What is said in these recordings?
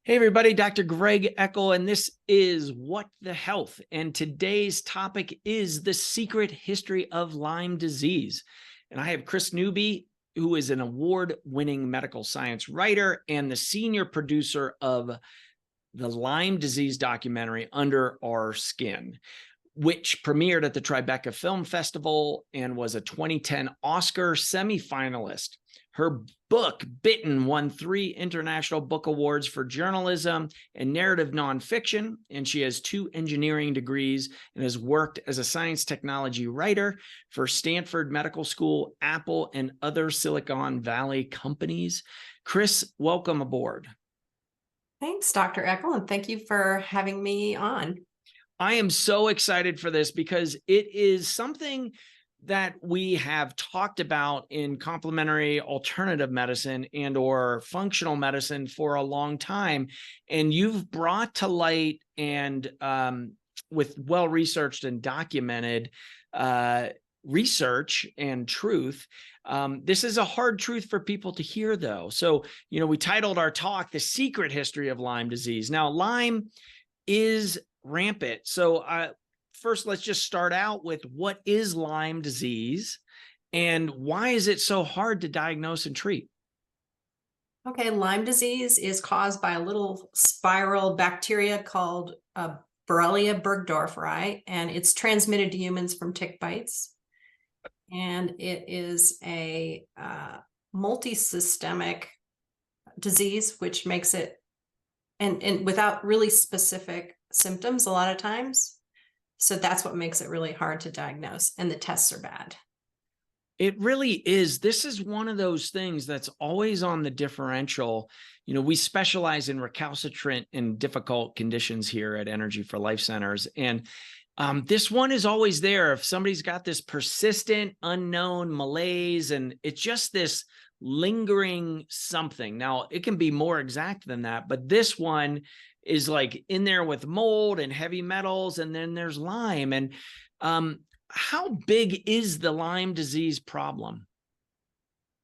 Hey everybody, Dr. Greg Eckel, and this is What the Health. And today's topic is the secret history of Lyme disease. And I have Kris Newby, who is an award-winning medical science writer and the senior producer of the Lyme disease documentary, Under Our Skin, which premiered at the Tribeca Film Festival and was a 2010 Oscar-semifinalist. Her book, Bitten, won 3 International Book Awards for journalism and narrative nonfiction, and she has 2 engineering degrees and has worked as a science technology writer for Stanford Medical School, Apple, and other Silicon Valley companies. Kris, welcome aboard. Thanks, Dr. Eckel, and thank you for having me on. I am so excited for this because it is something that we have talked about in complementary alternative medicine and or functional medicine for a long time. And you've brought to light and with well-researched and documented research and truth. This is a hard truth for people to hear, though. So, we titled our talk, The Secret History of Lyme Disease. Now, Lyme is rampant. So first, let's just start out with what is Lyme disease and why is it so hard to diagnose and treat? Okay, Lyme disease is caused by a little spiral bacteria called Borrelia burgdorferi, and it's transmitted to humans from tick bites. And it is a multi-systemic disease, which makes it, and without really specific symptoms a lot of times. So that's what makes it really hard to diagnose, and the tests are bad. It really is. This is one of those things that's always on the differential. We specialize in recalcitrant and difficult conditions here at Energy for Life Centers. And this one is always there. If somebody's got this persistent, unknown malaise, and it's just this lingering something. Now, it can be more exact than that, but this one is like in there with mold and heavy metals, and then there's Lyme. And how big is the Lyme disease problem?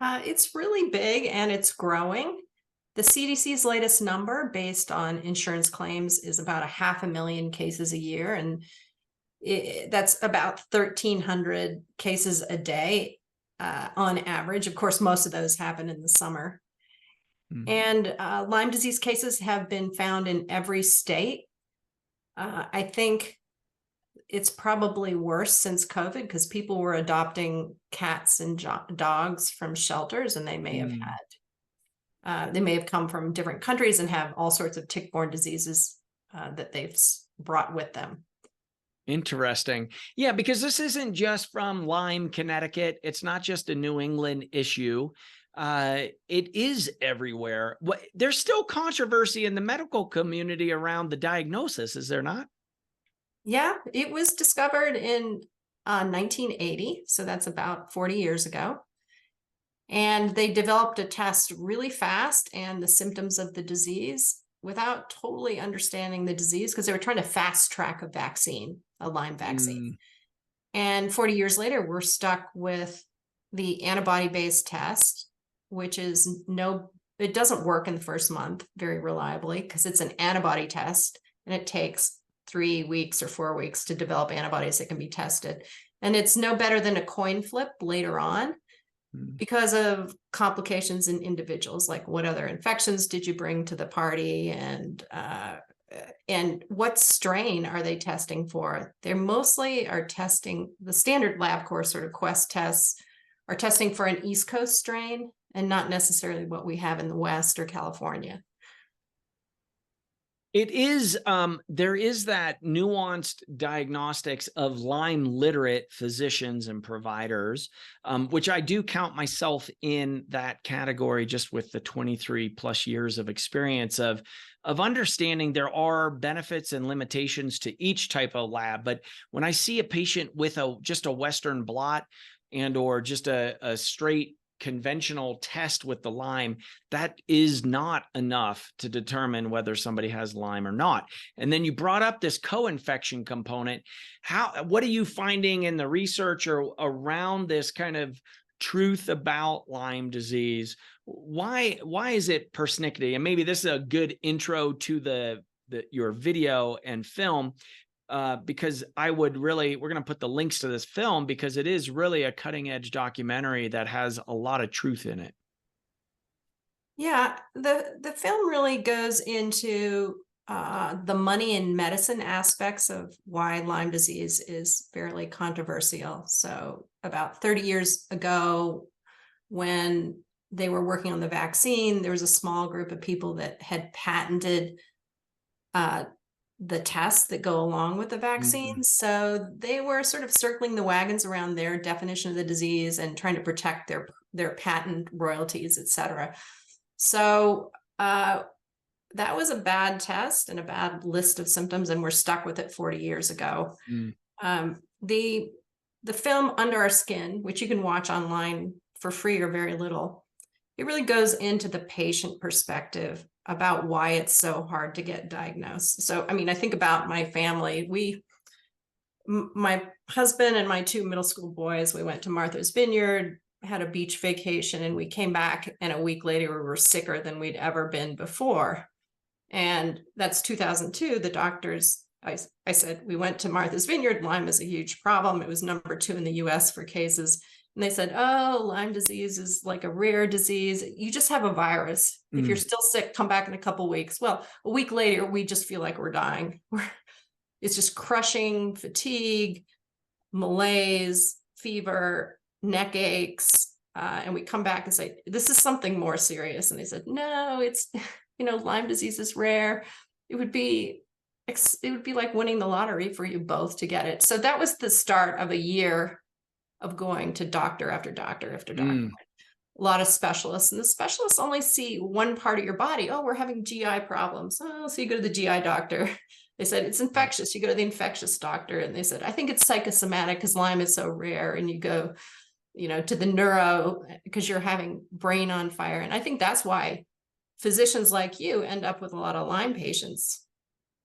It's really big and it's growing. The CDC's latest number based on insurance claims is about 500,000 cases a year. And that's about 1,300 cases a day on average. Of course, most of those happen in the summer. And Lyme disease cases have been found in every state. I think it's probably worse since COVID because people were adopting cats and dogs from shelters, and they may have come from different countries and have all sorts of tick-borne diseases that they've brought with them. Interesting. Yeah, because this isn't just from Lyme, Connecticut. It's not just a New England issue. It is everywhere. There's still controversy in the medical community around the diagnosis, is there not? Yeah, it was discovered in 1980, so that's about 40 years ago. And they developed a test really fast and the symptoms of the disease without totally understanding the disease because they were trying to fast track a Lyme vaccine. And 40 years later, we're stuck with the antibody-based test, which is it doesn't work in the first month very reliably because it's an antibody test and it takes 3 weeks or 4 weeks to develop antibodies that can be tested. And it's no better than a coin flip later on because of complications in individuals, like what other infections did you bring to the party, and what strain are they testing for? They mostly are testing the standard LabCorp sort of Quest tests are testing for an East Coast strain and not necessarily what we have in the West or California. It is, there is that nuanced diagnostics of Lyme literate physicians and providers, which I do count myself in that category just with the 23 plus years of experience of understanding there are benefits and limitations to each type of lab. But when I see a patient with just a Western blot and or just a straight conventional test with the Lyme, that is not enough to determine whether somebody has Lyme or not. And then you brought up this co-infection component. What are you finding in the research or around this kind of truth about Lyme disease. Why is it persnickety? And maybe this is a good intro to your video and film, because we're going to put the links to this film because it is really a cutting edge documentary that has a lot of truth in it. Yeah, the film really goes into the money and medicine aspects of why Lyme disease is fairly controversial. So about 30 years ago, when they were working on the vaccine, there was a small group of people that had patented the tests that go along with the vaccine. Mm-hmm. So they were sort of circling the wagons around their definition of the disease and trying to protect their patent royalties, et cetera. So that was a bad test and a bad list of symptoms, and we're stuck with it 40 years ago. The film Under Our Skin, which you can watch online for free or very little, it really goes into the patient perspective about why it's so hard to get diagnosed. So, I mean, I think about my family. My husband and my 2 middle school boys, we went to Martha's Vineyard, had a beach vacation, and we came back, and a week later we were sicker than we'd ever been before. And that's 2002. The doctors, I said, we went to Martha's Vineyard. Lyme is a huge problem. It was number 2 in the US for cases. And they said, oh, Lyme disease is like a rare disease. You just have a virus. If you're still sick, come back in a couple of weeks. Well, a week later, we just feel like we're dying. It's just crushing, fatigue, malaise, fever, neck aches. And we come back and say, this is something more serious. And they said, no, it's, Lyme disease is rare. It would be like winning the lottery for you both to get it. So that was the start of a year of going to doctor after doctor after doctor. A lot of specialists, and the specialists only see one part of your body. Oh, we're having GI problems. Oh, so you go to the GI doctor. They said it's infectious. You go to the infectious doctor, and they said, I think it's psychosomatic because Lyme is so rare. And you go, to the neuro because you're having brain on fire. And I think that's why physicians like you end up with a lot of Lyme patients,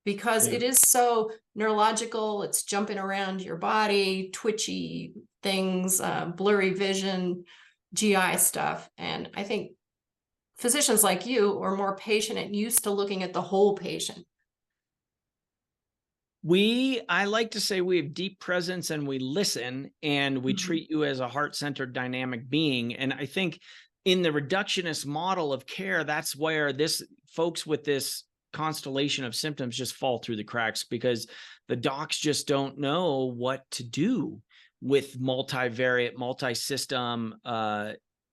because it is so neurological. It's jumping around your body, twitchy things, blurry vision, GI stuff. And I think physicians like you are more patient and used to looking at the whole patient. I like to say we have deep presence and we listen, and we treat you as a heart-centered dynamic being. And I think in the reductionist model of care, that's where folks with this constellation of symptoms just fall through the cracks, because the docs just don't know what to do with multivariate, multi-system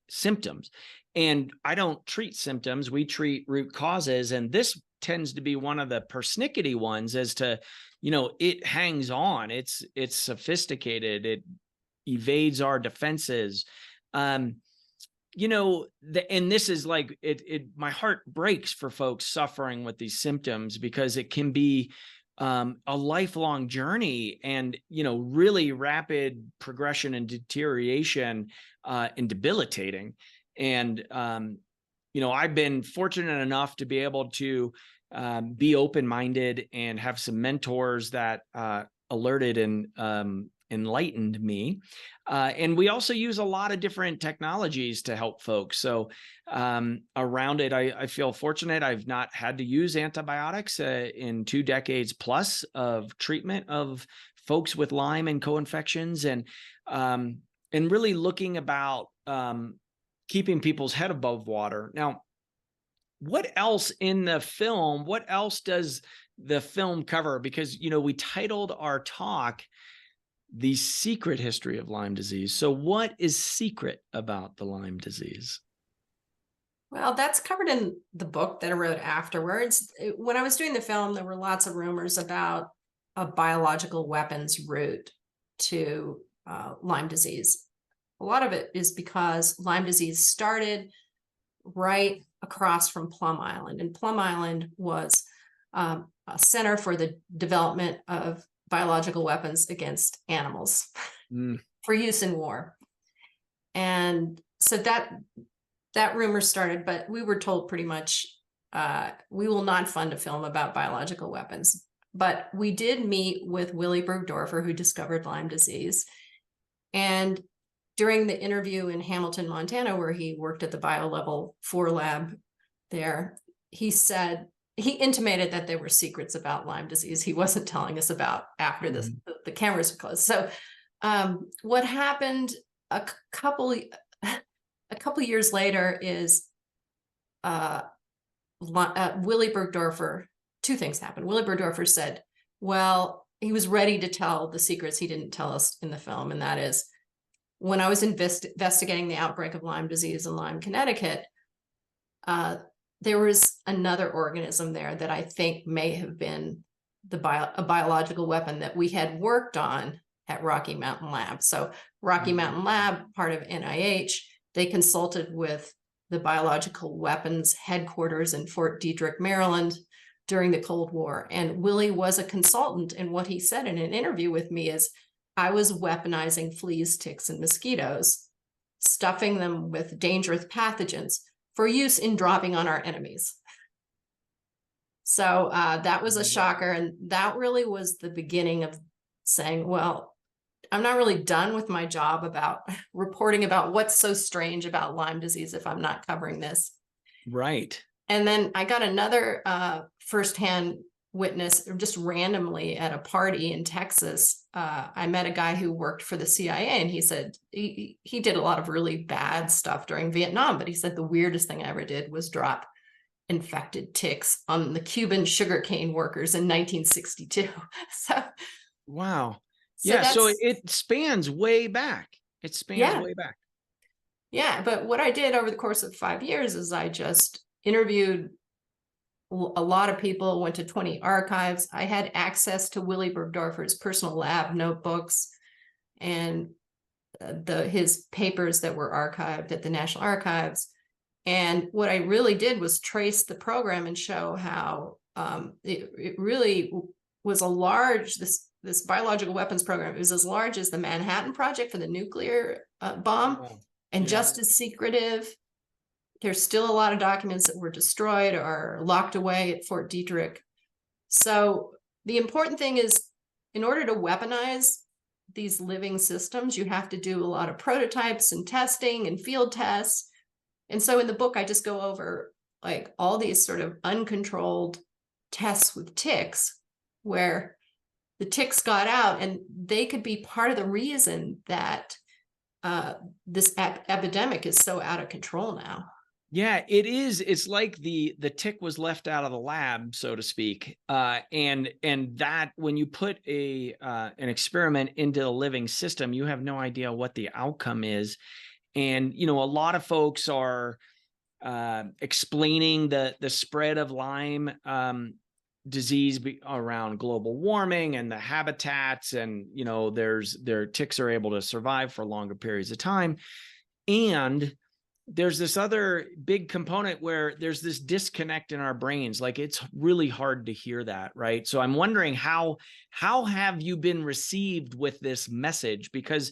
symptoms. And I don't treat symptoms, we treat root causes. And this tends to be one of the persnickety ones as to, it hangs on, it's sophisticated, it evades our defenses. And this is like, my heart breaks for folks suffering with these symptoms, because it can be a lifelong journey, and, really rapid progression and deterioration, and debilitating. And, I've been fortunate enough to be able to be open-minded and have some mentors that alerted and enlightened me. And we also use a lot of different technologies to help folks. So around it, I feel fortunate. I've not had to use antibiotics in 2 decades plus of treatment of folks with Lyme and co-infections, and really looking about keeping people's head above water. Now, what else in the film, what else does the film cover? Because, we titled our talk, The Secret History of Lyme Disease. So what is secret about the Lyme disease? Well, that's covered in the book that I wrote afterwards. When I was doing the film, there were lots of rumors about a biological weapons route to Lyme disease. A lot of it is because Lyme disease started right across from Plum Island. And Plum Island was a center for the development of biological weapons against animals for use in war. And so that rumor started, but we were told pretty much, we will not fund a film about biological weapons. But we did meet with Willy Burgdorfer, who discovered Lyme disease. And during the interview in Hamilton, Montana, where he worked at the BioLevel 4 lab there, he intimated that there were secrets about Lyme disease he wasn't telling us about after the cameras were closed. So what happened a couple years later is Willy Bergdorfer, two things happened. Willy Bergdorfer said, well, he was ready to tell the secrets he didn't tell us in the film. And that is, when I was investigating the outbreak of Lyme disease in Lyme, Connecticut, there was another organism there that I think may have been a biological weapon that we had worked on at Rocky Mountain Lab. So Rocky Mountain Lab, part of NIH, they consulted with the biological weapons headquarters in Fort Detrick, Maryland during the Cold War. And Willy was a consultant. And what he said in an interview with me is, I was weaponizing fleas, ticks, and mosquitoes, stuffing them with dangerous pathogens for use in dropping on our enemies. So that was a shocker. And that really was the beginning of saying, well, I'm not really done with my job about reporting about what's so strange about Lyme disease if I'm not covering this. Right. And then I got another firsthand witness just randomly at a party in Texas. I met a guy who worked for the CIA, and he said he did a lot of really bad stuff during Vietnam, but he said the weirdest thing I ever did was drop infected ticks on the Cuban sugarcane workers in 1962. So wow. So yeah, so it spans way back. It spans way back. Yeah, but what I did over the course of 5 years is I just interviewed a lot of people, went to 20 archives. I had access to Willy Bergdorfer's personal lab notebooks and his papers that were archived at the National Archives. And what I really did was trace the program and show how it really was a large, this biological weapons program, it was as large as the Manhattan Project for the nuclear bomb, and just as secretive. There's still a lot of documents that were destroyed or locked away at Fort Detrick. So the important thing is, in order to weaponize these living systems, you have to do a lot of prototypes and testing and field tests. And so in the book, I just go over like all these sort of uncontrolled tests with ticks, where the ticks got out, and they could be part of the reason that this epidemic is so out of control now. Yeah, it is. It's like the tick was left out of the lab, so to speak. And that when you put an experiment into a living system, you have no idea what the outcome is. And, a lot of folks are explaining the spread of Lyme disease around global warming and the habitats, and their ticks are able to survive for longer periods of time. And there's this other big component where there's this disconnect in our brains. Like, it's really hard to hear that, right? So I'm wondering how have you been received with this message? Because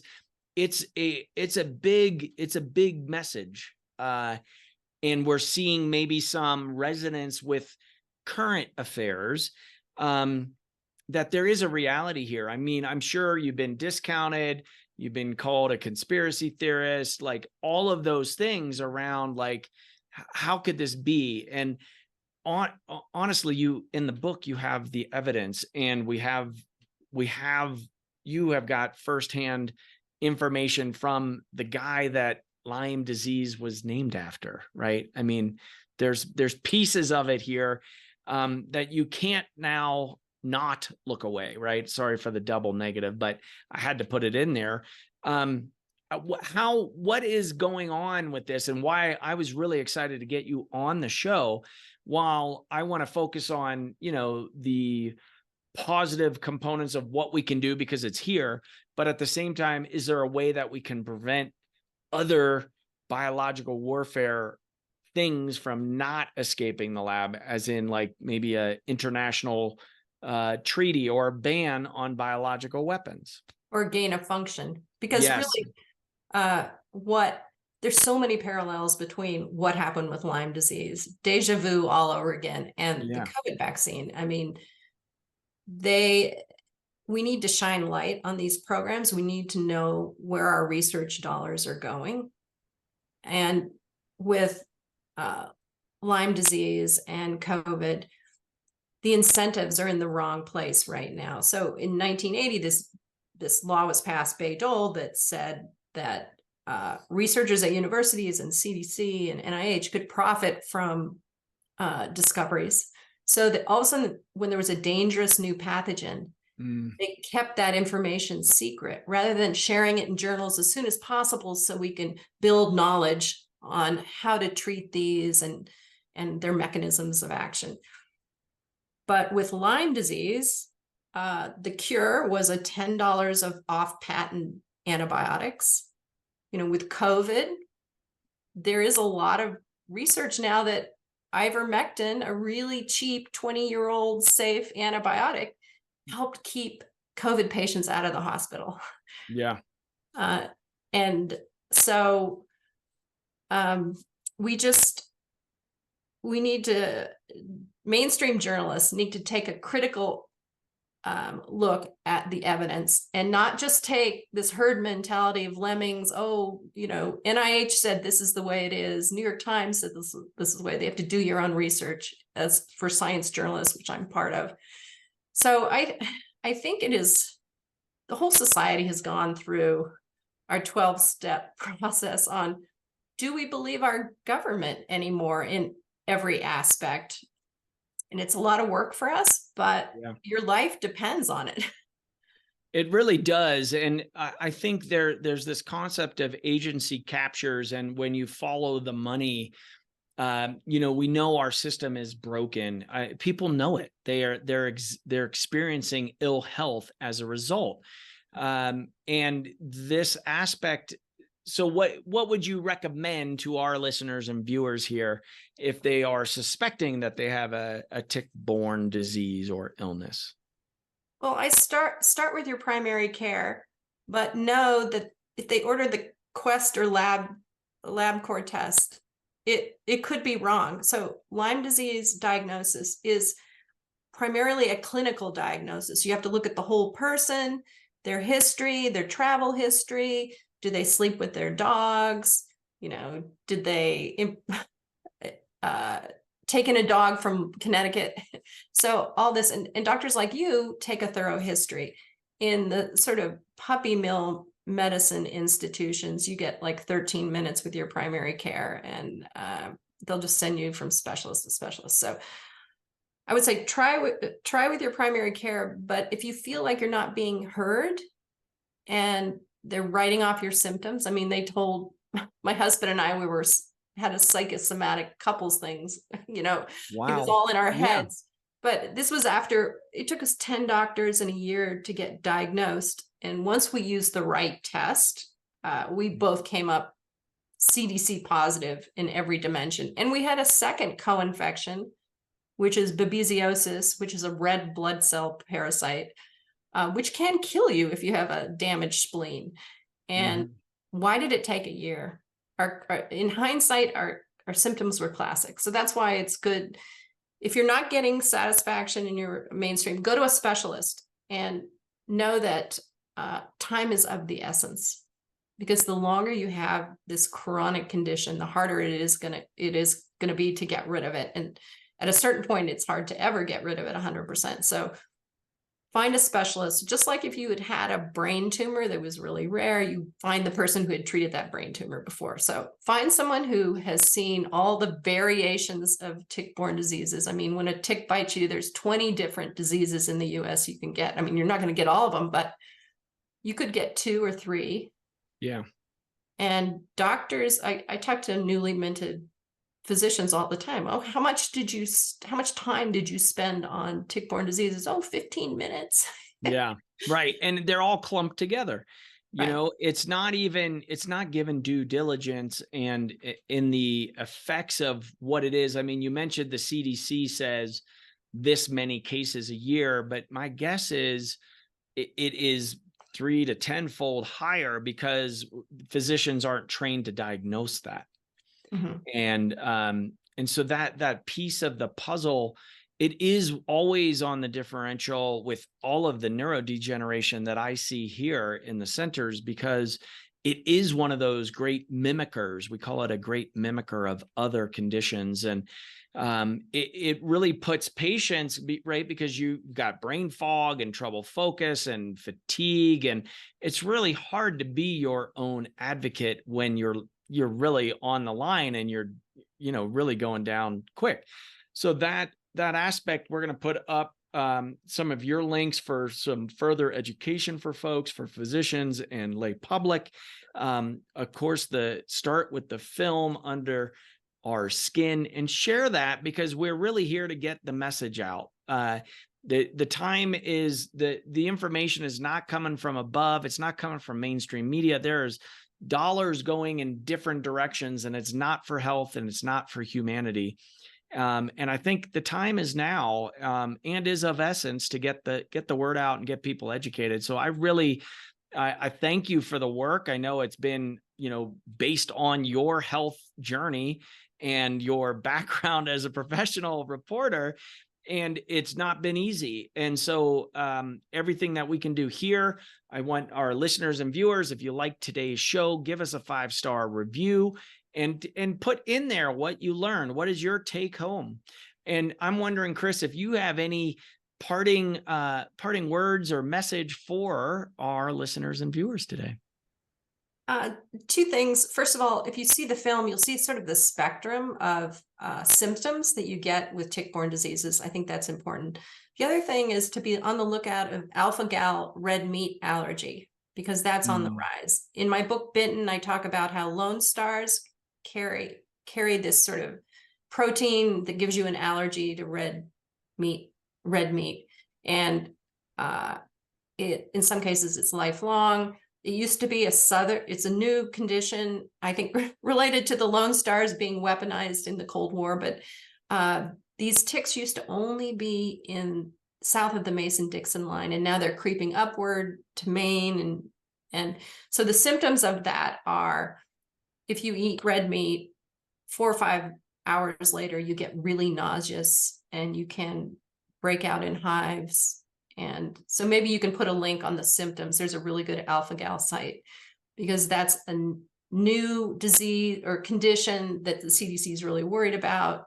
it's a big message, and we're seeing maybe some resonance with current affairs, that there is a reality here. I mean, I'm sure you've been discounted. You've been called a conspiracy theorist, like all of those things around, like, how could this be? And honestly, in the book, you have the evidence, and you have got firsthand information from the guy that Lyme disease was named after, right? I mean, there's pieces of it here that you can't now not look away, right? Sorry for the double negative, but I had to put it in there. What is going on with this, and why I was really excited to get you on the show, while I want to focus on, the positive components of what we can do because it's here, but at the same time, is there a way that we can prevent other biological warfare things from not escaping the lab, as in like maybe a international treaty or a ban on biological weapons or gain of function? Because really, there's so many parallels between what happened with Lyme disease, deja vu all over again, and the COVID vaccine. I mean, we need to shine light on these programs. We need to know where our research dollars are going. And with Lyme disease and COVID, the incentives are in the wrong place right now. So in 1980, this law was passed, Bayh-Dole, that said that researchers at universities and CDC and NIH could profit from discoveries. So that all of a sudden, when there was a dangerous new pathogen, they kept that information secret rather than sharing it in journals as soon as possible so we can build knowledge on how to treat these and their mechanisms of action. But with Lyme disease, the cure was a $10 of off-patent antibiotics. With COVID, there is a lot of research now that ivermectin, a really cheap 20-year-old safe antibiotic, helped keep COVID patients out of the hospital. Yeah. And so mainstream journalists need to take a critical look at the evidence and not just take this herd mentality of lemmings. NIH said this is the way it is. New York Times said this is the way. They have to do your own research as for science journalists, which I'm part of. So I think it is, the whole society has gone through our 12-step process on, do we believe our government anymore in every aspect? And it's a lot of work for us, but your life depends on it. It really does. And I think there's this concept of agency captures. And when you follow the money, we know our system is broken. People know it. They're experiencing ill health as a result. And this aspect. So what would you recommend to our listeners and viewers here if they are suspecting that they have a tick-borne disease or illness? Well, I start with your primary care, but know that if they order the Quest or LabCorp test, it could be wrong. So Lyme disease diagnosis is primarily a clinical diagnosis. You have to look at the whole person, their history, their travel history. Do they sleep with their dogs? Did they taken a dog from Connecticut? So all this, and doctors like you take a thorough history. In the sort of puppy mill medicine institutions, you get like 13 minutes with your primary care, and they'll just send you from specialist to specialist. So I would say try with your primary care, but if you feel like you're not being heard and they're writing off your symptoms. I mean, they told my husband and I, had a psychosomatic couples things, Wow. It was all in our heads. But this was after, it took us 10 doctors in a year to get diagnosed. And once we used the right test, we both came up CDC positive in every dimension. And we had a second co-infection, which is babesiosis, which is a red blood cell parasite, which can kill you if you have a damaged spleen. And why did it take a year? In hindsight, our symptoms were classic. So that's why it's good. If you're not getting satisfaction in your mainstream, go to a specialist and know that time is of the essence, because the longer you have this chronic condition, the harder it is going to be to get rid of it. And at a certain point, it's hard to ever get rid of it 100%. So find a specialist. Just like if you had a brain tumor that was really rare, you find the person who had treated that brain tumor before. So find someone who has seen all the variations of tick-borne diseases. I mean, when a tick bites you, there's 20 different diseases in the US you can get. I mean, you're not going to get all of them, but you could get 2 or 3. Yeah. And doctors, I talk to newly minted physicians all the time. Oh, how much time did you spend on tick-borne diseases? Oh, 15 minutes. Yeah, right. And they're all clumped together. It's not given due diligence and in the effects of what it is. I mean, you mentioned the CDC says this many cases a year, but my guess is it is 3 to 10-fold higher because physicians aren't trained to diagnose that. And so that piece of the puzzle it is always on the differential with all of the neurodegeneration that I see here in the centers, because it is one of those great mimickers. We call it a great mimicker of other conditions. And it really puts patients, right, because you've got brain fog and trouble focus and fatigue. And it's really hard to be your own advocate when you're really on the line and you're, really going down quick. So that aspect, we're going to put up some of your links for some further education for folks, for physicians and lay public. Of course, start with the film under our skin and share that, because we're really here to get the message out. The time is the information is not coming from above. It's not coming from mainstream media. There's dollars going in different directions, and it's not for health and it's not for humanity. And I think the time is now, and is of essence, to get the word out and get people educated. So I thank you for the work. I know it's been, based on your health journey and your background as a professional reporter, and it's not been easy. And so everything that we can do here, I want our listeners and viewers, if you like today's show, give us a 5-star review and put in there what you learned. What is your take home? And I'm wondering, Kris, if you have any parting words or message for our listeners and viewers today. Two things. First of all, if you see the film, you'll see sort of the spectrum of symptoms that you get with tick-borne diseases. I think that's important. The other thing is to be on the lookout of alpha-gal red meat allergy, because that's on the rise. In my book, Bitten, I talk about how lone stars carry this sort of protein that gives you an allergy to red meat. And in some cases, it's lifelong. It used to be it's a new condition, I think, related to the Lone Stars being weaponized in the Cold War. But these ticks used to only be in south of the Mason-Dixon line, and now they're creeping upward to Maine. And so the symptoms of that are, if you eat red meat, 4 or 5 hours later, you get really nauseous and you can break out in hives. And so maybe you can put a link on the symptoms. There's a really good alpha-gal site, because that's a new disease or condition that the CDC is really worried about.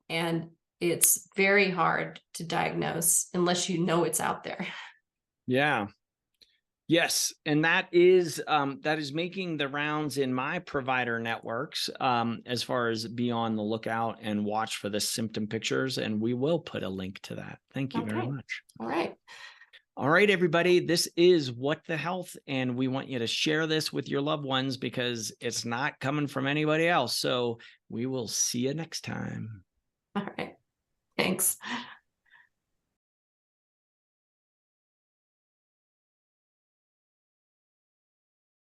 And it's very hard to diagnose unless you know it's out there. Yeah. Yes. And that is making the rounds in my provider networks, as far as be on the lookout and watch for the symptom pictures. And we will put a link to that. Thank you very much. All right. All right, everybody, this is What the Health, and we want you to share this with your loved ones, because it's not coming from anybody else. So we will see you next time. All right. Thanks.